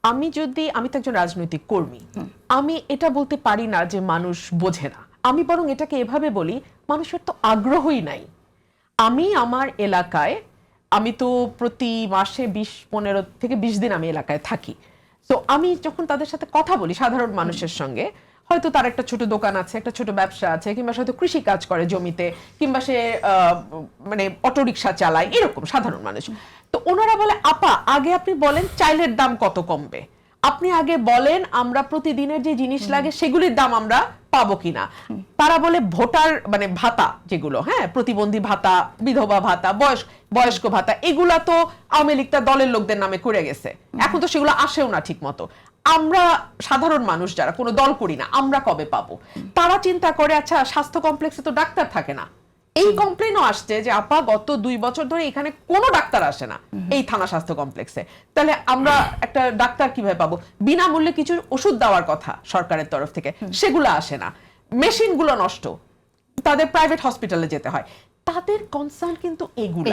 আমি তো একজন রাজনৈতিক কর্মী, আমি এটা বলতে পারি না যে মানুষ বোঝে না। আমি বরং এটাকে এভাবে বলি, মানুষের তো আগ্রহই নাই। আমি আমার এলাকায়, আমি তো প্রতি মাসে 15 থেকে 20 দিন আমি এলাকায় থাকি। তো আমি যখন তাদের সাথে কথা বলি, সাধারণ মানুষের সঙ্গে, হয়তো তার একটা ছোট দোকান আছে, একটা ছোট ব্যবসা আছে, কিংবা হয়তো কৃষি কাজ করে জমিতে, কিংবা সে মানে অটোরিকশা চালায়, এরকম সাধারণ মানুষ। তো ওনারা বলে, আপা আগে আপনি বলেন চাইলের দাম কত কমবে, আপনি আগে বলেন আমরা প্রতিদিনের যে জিনিস লাগে সেগুলির দাম আমরা পাবো কিনা। তারা বলে ভোটার মানে ভাতা যেগুলো, হ্যাঁ, প্রতিবন্ধী ভাতা, বিধবা ভাতা, বয়স্ক ভাতা, এগুলা তো আওয়ামী লীগ তার দলের লোকদের নামে করে গেছে, এখন তো সেগুলো আসেও না ঠিক মতো। আমরা সাধারণ মানুষ যারা কোনো দল করি না, আমরা কবে পাবো? তারা চিন্তা করে, আচ্ছা স্বাস্থ্য কমপ্লেক্সে তো ডাক্তার থাকে না। এই কমপ্লেনও আসছে যে আপা গত 2 বছর ধরে এখানে কোনো ডাক্তার আসে না এই থানা স্বাস্থ্য কমপ্লেক্সে, তাহলে আমরা একটা ডাক্তার কিভাবে পাবো? বিনামূল্যে কিছু ওষুধ দেওয়ার কথা সরকারের তরফ থেকে, সেগুলো আসে না। মেশিনগুলো নষ্ট, তাদের প্রাইভেট হসপিটালে যেতে হয়। তাদের কনসার্ন কিন্তু এগুলো।